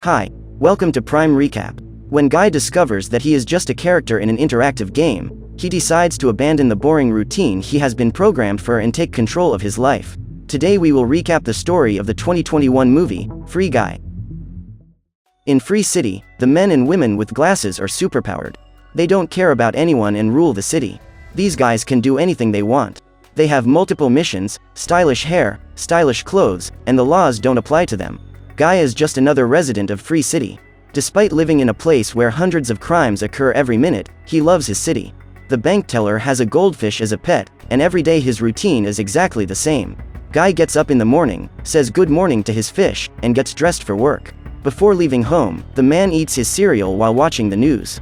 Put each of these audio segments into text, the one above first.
Hi, welcome to Prime Recap. When Guy discovers that he is just a character in an interactive game, he decides to abandon the boring routine he has been programmed for and take control of his life. Today we will recap the story of the 2021 movie, Free Guy. In Free City, the men and women with glasses are superpowered. They don't care about anyone and rule the city. These guys can do anything they want. They have multiple missions, stylish hair, stylish clothes, and the laws don't apply to them. Guy is just another resident of Free City. Despite living in a place where hundreds of crimes occur every minute, he loves his city. The bank teller has a goldfish as a pet, and every day his routine is exactly the same. Guy gets up in the morning, says good morning to his fish, and gets dressed for work. Before leaving home, the man eats his cereal while watching the news.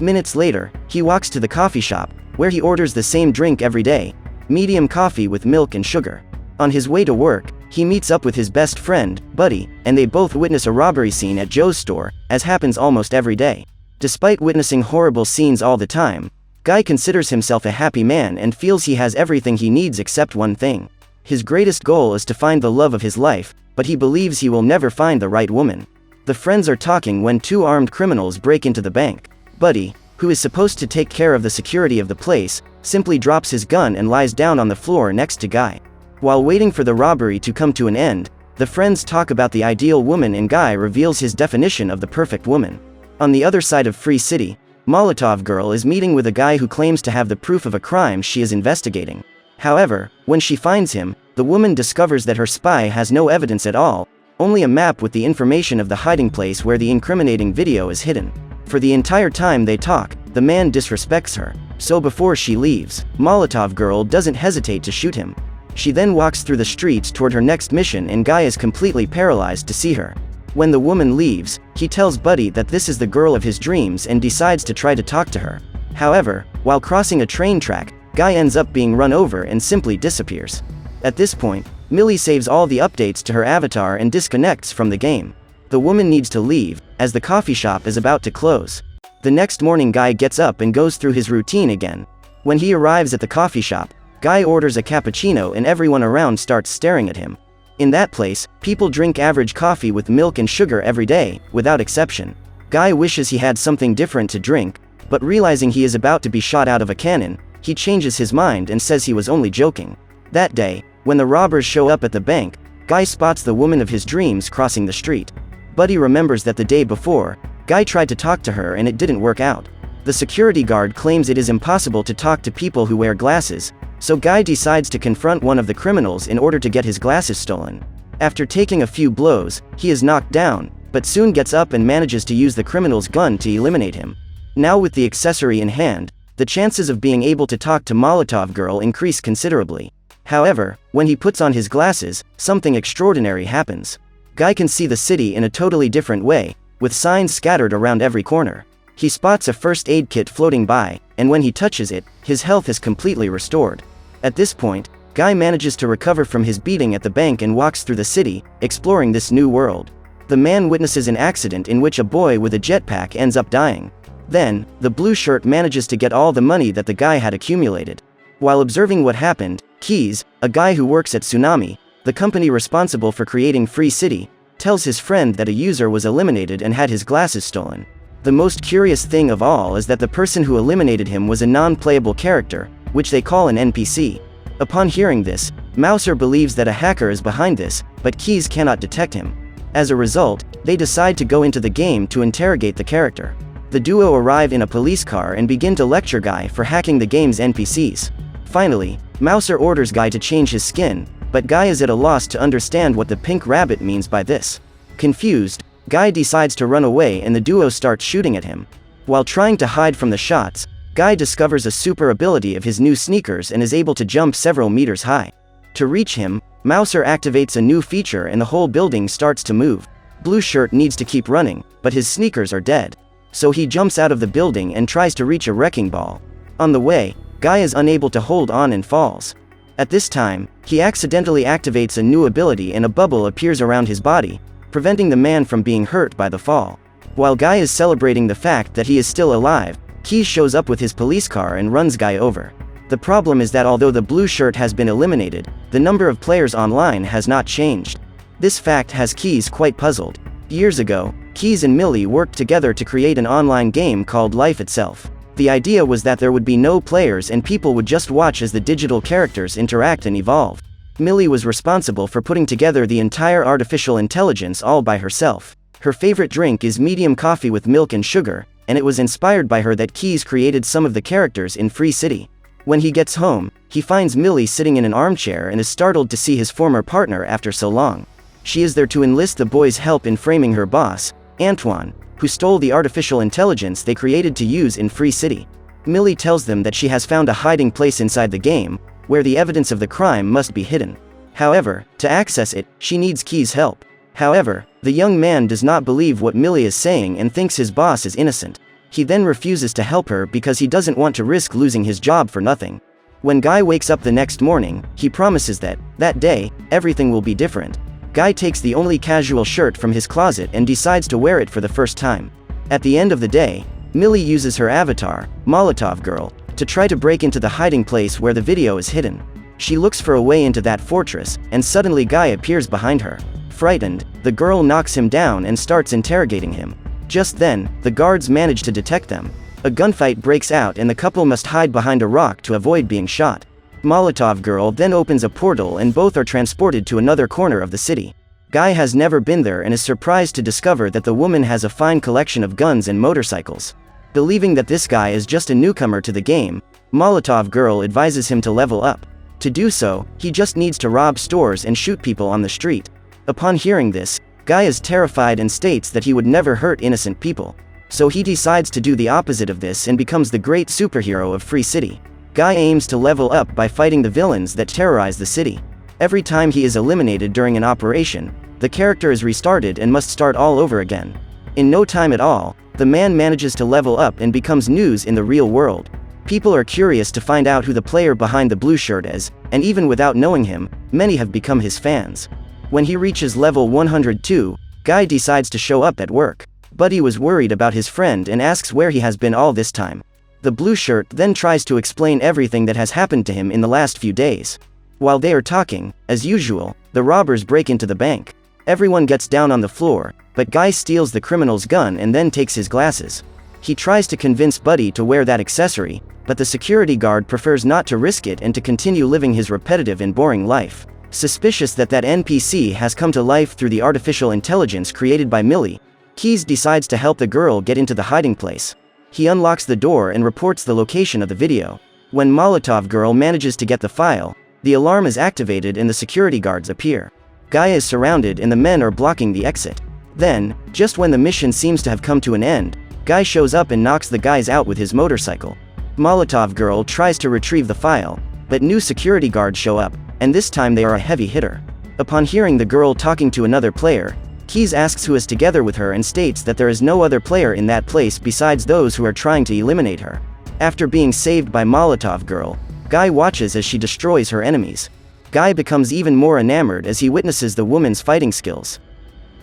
Minutes later, he walks to the coffee shop, where he orders the same drink every day, medium coffee with milk and sugar. On his way to work, he meets up with his best friend, Buddy, and they both witness a robbery scene at Joe's store, as happens almost every day. Despite witnessing horrible scenes all the time, Guy considers himself a happy man and feels he has everything he needs except one thing. His greatest goal is to find the love of his life, but he believes he will never find the right woman. The friends are talking when two armed criminals break into the bank. Buddy, who is supposed to take care of the security of the place, simply drops his gun and lies down on the floor next to Guy. While waiting for the robbery to come to an end, the friends talk about the ideal woman and Guy reveals his definition of the perfect woman. On the other side of Free City, Molotov Girl is meeting with a guy who claims to have the proof of a crime she is investigating. However, when she finds him, the woman discovers that her spy has no evidence at all, only a map with the information of the hiding place where the incriminating video is hidden. For the entire time they talk, the man disrespects her. So before she leaves, Molotov Girl doesn't hesitate to shoot him. She then walks through the streets toward her next mission and Guy is completely paralyzed to see her. When the woman leaves, he tells Buddy that this is the girl of his dreams and decides to try to talk to her. However, while crossing a train track, Guy ends up being run over and simply disappears. At this point, Millie saves all the updates to her avatar and disconnects from the game. The woman needs to leave, as the coffee shop is about to close. The next morning Guy gets up and goes through his routine again. When he arrives at the coffee shop, Guy orders a cappuccino and everyone around starts staring at him. In that place, people drink average coffee with milk and sugar every day, without exception. Guy wishes he had something different to drink, but realizing he is about to be shot out of a cannon, he changes his mind and says he was only joking. That day, when the robbers show up at the bank, Guy spots the woman of his dreams crossing the street. Buddy remembers that the day before, Guy tried to talk to her and it didn't work out. The security guard claims it is impossible to talk to people who wear glasses, so Guy decides to confront one of the criminals in order to get his glasses stolen. After taking a few blows, he is knocked down, but soon gets up and manages to use the criminal's gun to eliminate him. Now with the accessory in hand, the chances of being able to talk to Molotov Girl increase considerably. However, when he puts on his glasses, something extraordinary happens. Guy can see the city in a totally different way, with signs scattered around every corner. He spots a first aid kit floating by, and when he touches it, his health is completely restored. At this point, Guy manages to recover from his beating at the bank and walks through the city, exploring this new world. The man witnesses an accident in which a boy with a jetpack ends up dying. Then, the blue shirt manages to get all the money that the guy had accumulated. While observing what happened, Keys, a guy who works at Tsunami, the company responsible for creating Free City, tells his friend that a user was eliminated and had his glasses stolen. The most curious thing of all is that the person who eliminated him was a non-playable character, which they call an NPC. Upon hearing this, Mouser believes that a hacker is behind this, but Keys cannot detect him. As a result, they decide to go into the game to interrogate the character. The duo arrive in a police car and begin to lecture Guy for hacking the game's NPCs. Finally, Mouser orders Guy to change his skin, but Guy is at a loss to understand what the pink rabbit means by this. Confused, Guy decides to run away and the duo starts shooting at him. While trying to hide from the shots, Guy discovers a super ability of his new sneakers and is able to jump several meters high. To reach him, Mouser activates a new feature and the whole building starts to move. Blue Shirt needs to keep running, but his sneakers are dead. So he jumps out of the building and tries to reach a wrecking ball. On the way, Guy is unable to hold on and falls. At this time, he accidentally activates a new ability and a bubble appears around his body, preventing the man from being hurt by the fall. While Guy is celebrating the fact that he is still alive, Keys shows up with his police car and runs Guy over. The problem is that although the blue shirt has been eliminated, the number of players online has not changed. This fact has Keys quite puzzled. Years ago, Keys and Millie worked together to create an online game called Life Itself. The idea was that there would be no players and people would just watch as the digital characters interact and evolve. Millie was responsible for putting together the entire artificial intelligence all by herself. Her favorite drink is medium coffee with milk and sugar, and it was inspired by her that Keys created some of the characters in Free City. When he gets home, he finds Millie sitting in an armchair and is startled to see his former partner after so long. She is there to enlist the boys' help in framing her boss, Antoine, who stole the artificial intelligence they created to use in Free City. Millie tells them that she has found a hiding place inside the game, where the evidence of the crime must be hidden. However, to access it, she needs Keys' help. However, the young man does not believe what Millie is saying and thinks his boss is innocent. He then refuses to help her because he doesn't want to risk losing his job for nothing. When Guy wakes up the next morning, he promises that day, everything will be different. Guy takes the only casual shirt from his closet and decides to wear it for the first time. At the end of the day, Millie uses her avatar, Molotov Girl, to try to break into the hiding place where the video is hidden. She looks for a way into that fortress, and suddenly Guy appears behind her. Frightened, the girl knocks him down and starts interrogating him. Just then, the guards manage to detect them. A gunfight breaks out and the couple must hide behind a rock to avoid being shot. Molotov Girl then opens a portal and both are transported to another corner of the city. Guy has never been there and is surprised to discover that the woman has a fine collection of guns and motorcycles. Believing that this guy is just a newcomer to the game, Molotov Girl advises him to level up. To do so, he just needs to rob stores and shoot people on the street. Upon hearing this, Guy is terrified and states that he would never hurt innocent people. So he decides to do the opposite of this and becomes the great superhero of Free City. Guy aims to level up by fighting the villains that terrorize the city. Every time he is eliminated during an operation, the character is restarted and must start all over again. In no time at all, the man manages to level up and becomes news in the real world. People are curious to find out who the player behind the blue shirt is, and even without knowing him, many have become his fans. When he reaches level 102, Guy decides to show up at work. Buddy was worried about his friend and asks where he has been all this time. The blue shirt then tries to explain everything that has happened to him in the last few days. While they are talking, as usual, the robbers break into the bank. Everyone gets down on the floor, but Guy steals the criminal's gun and then takes his glasses. He tries to convince Buddy to wear that accessory, but the security guard prefers not to risk it and to continue living his repetitive and boring life. Suspicious that NPC has come to life through the artificial intelligence created by Millie, Keys decides to help the girl get into the hiding place. He unlocks the door and reports the location of the video. When Molotov Girl manages to get the file, the alarm is activated and the security guards appear. Guy is surrounded and the men are blocking the exit. Then, just when the mission seems to have come to an end, Guy shows up and knocks the guys out with his motorcycle. Molotov Girl tries to retrieve the file, but new security guards show up, and this time they are a heavy hitter. Upon hearing the girl talking to another player, Keys asks who is together with her and states that there is no other player in that place besides those who are trying to eliminate her. After being saved by Molotov Girl, Guy watches as she destroys her enemies. Guy becomes even more enamored as he witnesses the woman's fighting skills.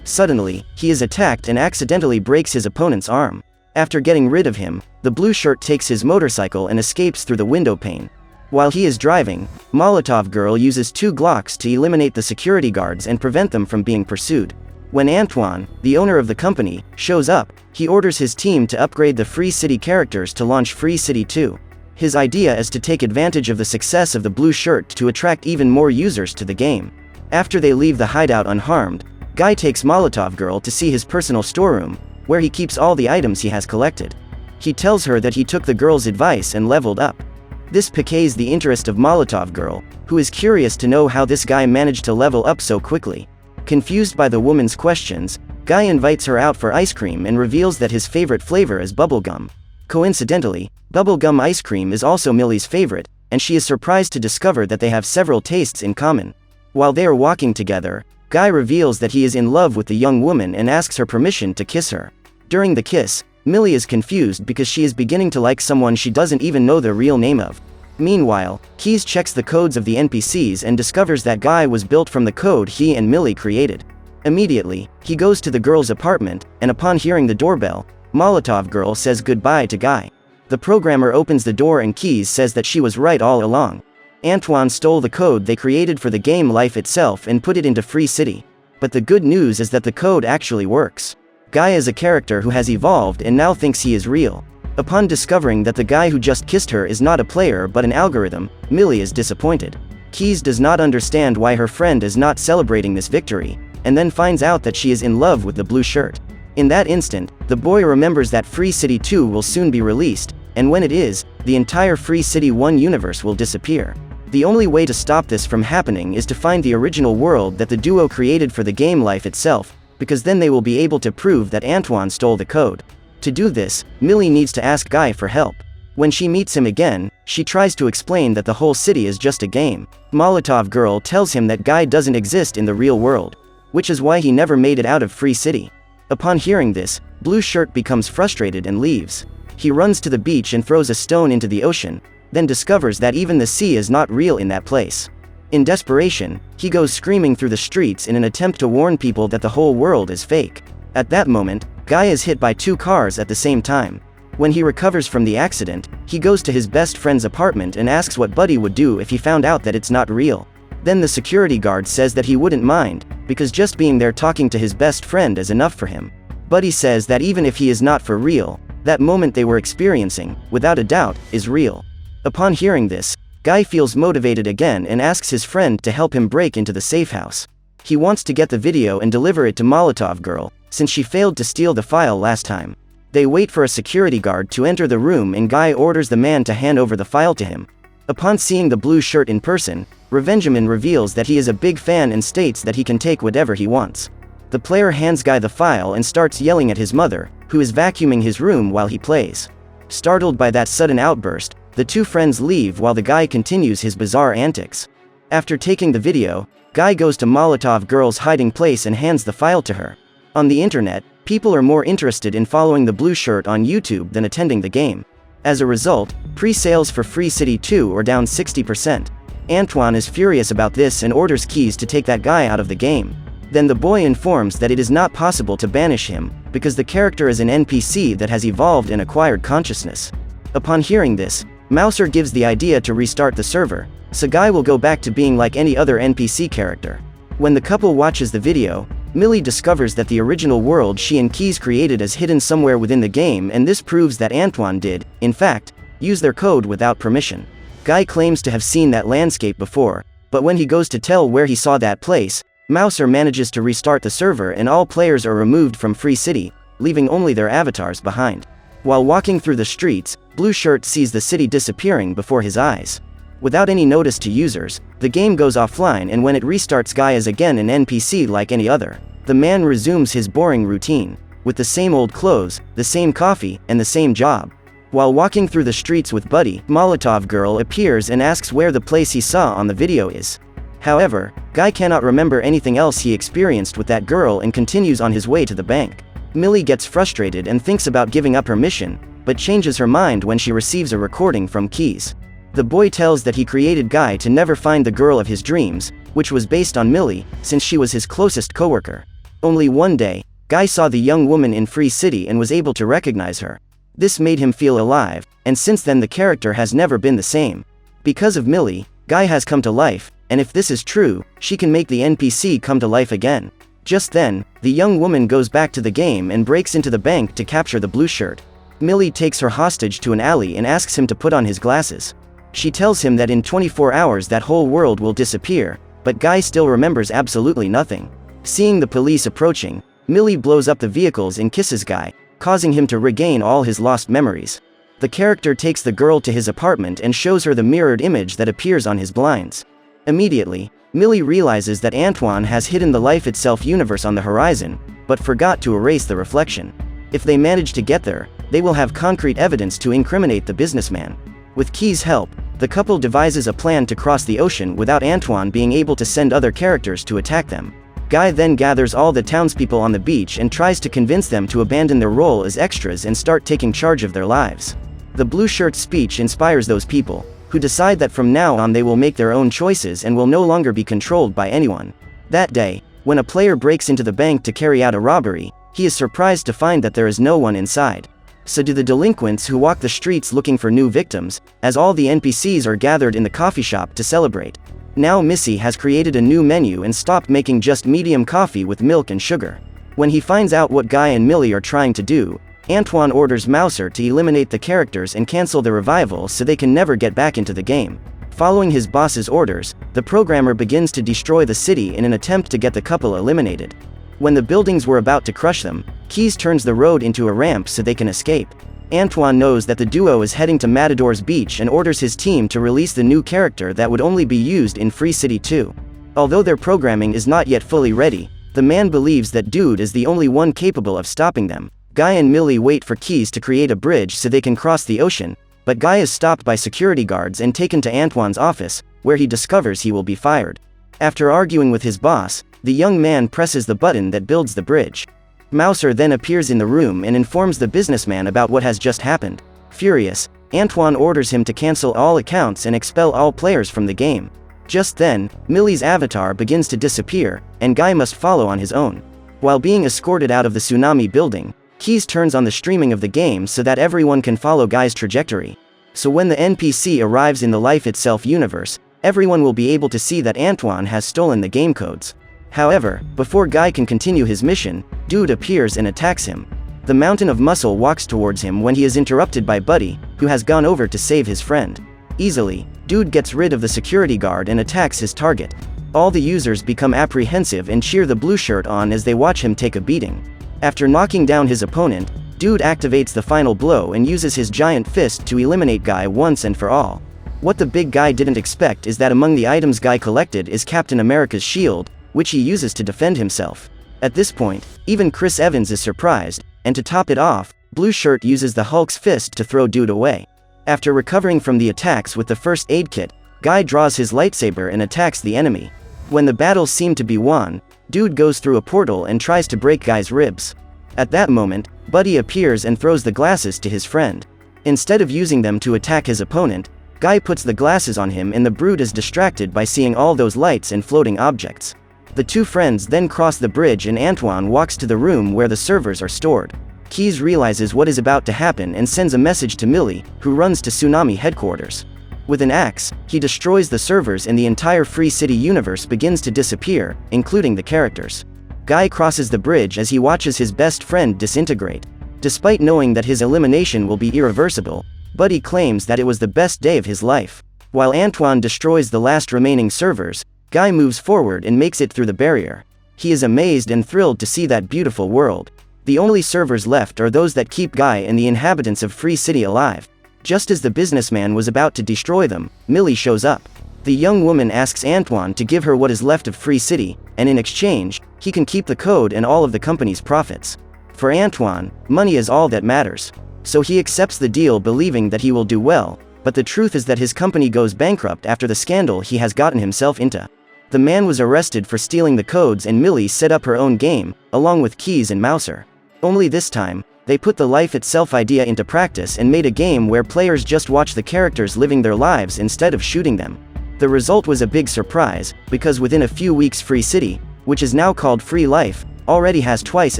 Suddenly, he is attacked and accidentally breaks his opponent's arm. After getting rid of him, the blue shirt takes his motorcycle and escapes through the window pane. While he is driving, Molotov Girl uses 2 Glocks to eliminate the security guards and prevent them from being pursued. When Antoine, the owner of the company, shows up, he orders his team to upgrade the Free City characters to launch Free City 2. His idea is to take advantage of the success of the blue shirt to attract even more users to the game. After they leave the hideout unharmed, Guy takes Molotov Girl to see his personal storeroom, where he keeps all the items he has collected. He tells her that he took the girl's advice and leveled up. This piques the interest of Molotov Girl, who is curious to know how this guy managed to level up so quickly. Confused by the woman's questions, Guy invites her out for ice cream and reveals that his favorite flavor is bubblegum. Coincidentally, bubblegum ice cream is also Millie's favorite, and she is surprised to discover that they have several tastes in common. While they are walking together, Guy reveals that he is in love with the young woman and asks her permission to kiss her. During the kiss, Millie is confused because she is beginning to like someone she doesn't even know the real name of. Meanwhile, Keys checks the codes of the NPCs and discovers that Guy was built from the code he and Millie created. Immediately, he goes to the girl's apartment, and upon hearing the doorbell, Molotov Girl says goodbye to Guy. The programmer opens the door and Keys says that she was right all along. Antoine stole the code they created for the game Life Itself and put it into Free City. But the good news is that the code actually works. Guy is a character who has evolved and now thinks he is real. Upon discovering that the guy who just kissed her is not a player but an algorithm, Millie is disappointed. Keys does not understand why her friend is not celebrating this victory, and then finds out that she is in love with the blue shirt. In that instant, the boy remembers that Free City 2 will soon be released, and when it is, the entire Free City 1 universe will disappear. The only way to stop this from happening is to find the original world that the duo created for the game life itself, because then they will be able to prove that Antoine stole the code. To do this, Millie needs to ask Guy for help. When she meets him again, she tries to explain that the whole city is just a game. Molotov Girl tells him that Guy doesn't exist in the real world, which is why he never made it out of Free City. Upon hearing this, Blue Shirt becomes frustrated and leaves. He runs to the beach and throws a stone into the ocean, then discovers that even the sea is not real in that place. In desperation, he goes screaming through the streets in an attempt to warn people that the whole world is fake. At that moment, Guy is hit by 2 cars at the same time. When he recovers from the accident, he goes to his best friend's apartment and asks what Buddy would do if he found out that it's not real. Then the security guard says that he wouldn't mind, because just being there talking to his best friend is enough for him. Buddy says that even if he is not for real, that moment they were experiencing, without a doubt, is real. Upon hearing this, Guy feels motivated again and asks his friend to help him break into the safe house. He wants to get the video and deliver it to Molotov Girl, since she failed to steal the file last time. They wait for a security guard to enter the room and Guy orders the man to hand over the file to him. Upon seeing the blue shirt in person, Revengeman reveals that he is a big fan and states that he can take whatever he wants. The player hands Guy the file and starts yelling at his mother, who is vacuuming his room while he plays. Startled by that sudden outburst, the 2 friends leave while the guy continues his bizarre antics. After taking the video, Guy goes to Molotov Girl's hiding place and hands the file to her. On the internet, people are more interested in following the blue shirt on YouTube than attending the game. As a result, pre-sales for Free City 2 are down 60%. Antoine is furious about this and orders Keys to take that guy out of the game. Then the boy informs that it is not possible to banish him, because the character is an NPC that has evolved and acquired consciousness. Upon hearing this, Mouser gives the idea to restart the server, so Guy will go back to being like any other NPC character. When the couple watches the video, Millie discovers that the original world she and Keys created is hidden somewhere within the game, and this proves that Antoine did, in fact, use their code without permission. Guy claims to have seen that landscape before, but when he goes to tell where he saw that place, Mouser manages to restart the server and all players are removed from Free City, leaving only their avatars behind. While walking through the streets, Blue Shirt sees the city disappearing before his eyes. Without any notice to users, the game goes offline, and when it restarts, Guy is again an NPC like any other. The man resumes his boring routine, with the same old clothes, the same coffee, and the same job. While walking through the streets with Buddy, Molotov Girl appears and asks where the place he saw on the video is. However, Guy cannot remember anything else he experienced with that girl and continues on his way to the bank. Millie gets frustrated and thinks about giving up her mission, but changes her mind when she receives a recording from Keys. The boy tells that he created Guy to never find the girl of his dreams, which was based on Millie, since she was his closest coworker. Only one day, Guy saw the young woman in Free City and was able to recognize her. This made him feel alive, and since then the character has never been the same. Because of Millie, Guy has come to life, and if this is true, she can make the NPC come to life again. Just then, the young woman goes back to the game and breaks into the bank to capture the blue shirt. Millie takes her hostage to an alley and asks him to put on his glasses. She tells him that in 24 hours that whole world will disappear, but Guy still remembers absolutely nothing. Seeing the police approaching, Millie blows up the vehicles and kisses Guy, causing him to regain all his lost memories. The character takes the girl to his apartment and shows her the mirrored image that appears on his blinds. Immediately, Millie realizes that Antoine has hidden the Life Itself universe on the horizon, but forgot to erase the reflection. If they manage to get there, they will have concrete evidence to incriminate the businessman. With Key's help, the couple devises a plan to cross the ocean without Antoine being able to send other characters to attack them. Guy then gathers all the townspeople on the beach and tries to convince them to abandon their role as extras and start taking charge of their lives. The blue shirt's speech inspires those people, who decide that from now on they will make their own choices and will no longer be controlled by anyone. That day, when a player breaks into the bank to carry out a robbery, he is surprised to find that there is no one inside. So do the delinquents who walk the streets looking for new victims, as all the NPCs are gathered in the coffee shop to celebrate. Now Missy has created a new menu and stopped making just medium coffee with milk and sugar. When he finds out what Guy and Millie are trying to do, Antoine orders Mouser to eliminate the characters and cancel the revival so they can never get back into the game. Following his boss's orders, the programmer begins to destroy the city in an attempt to get the couple eliminated. When the buildings were about to crush them, Keys turns the road into a ramp so they can escape. Antoine knows that the duo is heading to Matador's beach and orders his team to release the new character that would only be used in Free City 2. Although their programming is not yet fully ready, the man believes that Dude is the only one capable of stopping them. Guy and Millie wait for Keys to create a bridge so they can cross the ocean, but Guy is stopped by security guards and taken to Antoine's office, where he discovers he will be fired. After arguing with his boss, the young man presses the button that builds the bridge. Mouser then appears in the room and informs the businessman about what has just happened. Furious, Antoine orders him to cancel all accounts and expel all players from the game. Just then, Millie's avatar begins to disappear, and Guy must follow on his own. While being escorted out of the tsunami building, Keys turns on the streaming of the game so that everyone can follow Guy's trajectory. So when the NPC arrives in the Life Itself universe, everyone will be able to see that Antoine has stolen the game codes. However, before Guy can continue his mission, Dude appears and attacks him. The Mountain of Muscle walks towards him when he is interrupted by Buddy, who has gone over to save his friend. Easily, Dude gets rid of the security guard and attacks his target. All the users become apprehensive and cheer the blue shirt on as they watch him take a beating. After knocking down his opponent, Dude activates the final blow and uses his giant fist to eliminate Guy once and for all. What the big guy didn't expect is that among the items Guy collected is Captain America's shield, which he uses to defend himself. At this point, even Chris Evans is surprised, and to top it off, Blue Shirt uses the Hulk's fist to throw Dude away. After recovering from the attacks with the first aid kit, Guy draws his lightsaber and attacks the enemy. When the battles seem to be won, Dude goes through a portal and tries to break Guy's ribs. At that moment, Buddy appears and throws the glasses to his friend. Instead of using them to attack his opponent, Guy puts the glasses on him and the Brood is distracted by seeing all those lights and floating objects. The two friends then cross the bridge and Antoine walks to the room where the servers are stored. Keys realizes what is about to happen and sends a message to Millie, who runs to Tsunami headquarters. With an axe, he destroys the servers and the entire Free City universe begins to disappear, including the characters. Guy crosses the bridge as he watches his best friend disintegrate. Despite knowing that his elimination will be irreversible, Buddy claims that it was the best day of his life. While Antoine destroys the last remaining servers, Guy moves forward and makes it through the barrier. He is amazed and thrilled to see that beautiful world. The only servers left are those that keep Guy and the inhabitants of Free City alive. Just as the businessman was about to destroy them, Millie shows up. The young woman asks Antoine to give her what is left of Free City, and in exchange, he can keep the code and all of the company's profits. For Antoine, money is all that matters. So he accepts the deal believing that he will do well, but the truth is that his company goes bankrupt after the scandal he has gotten himself into. The man was arrested for stealing the codes and Millie set up her own game, along with Keys and Mouser. Only this time, they put the Life Itself idea into practice and made a game where players just watch the characters living their lives instead of shooting them. The result was a big surprise, because within a few weeks Free City, which is now called Free Life, already has twice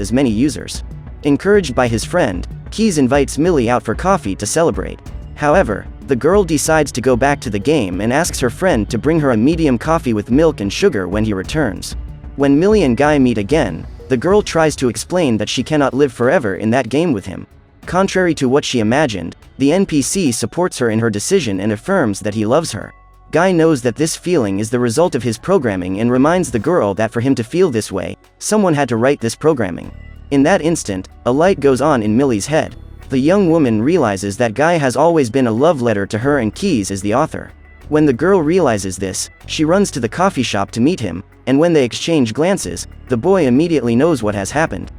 as many users. Encouraged by his friend, Keys invites Millie out for coffee to celebrate. However, the girl decides to go back to the game and asks her friend to bring her a medium coffee with milk and sugar when he returns. When Millie and Guy meet again, the girl tries to explain that she cannot live forever in that game with him. Contrary to what she imagined, the NPC supports her in her decision and affirms that he loves her. Guy knows that this feeling is the result of his programming and reminds the girl that for him to feel this way, someone had to write this programming. In that instant, a light goes on in Millie's head. The young woman realizes that Guy has always been a love letter to her and Keys as the author. When the girl realizes this, she runs to the coffee shop to meet him, and when they exchange glances, the boy immediately knows what has happened.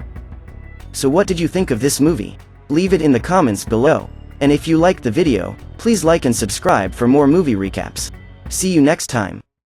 So what did you think of this movie? Leave it in the comments below. And if you liked the video, please like and subscribe for more movie recaps. See you next time.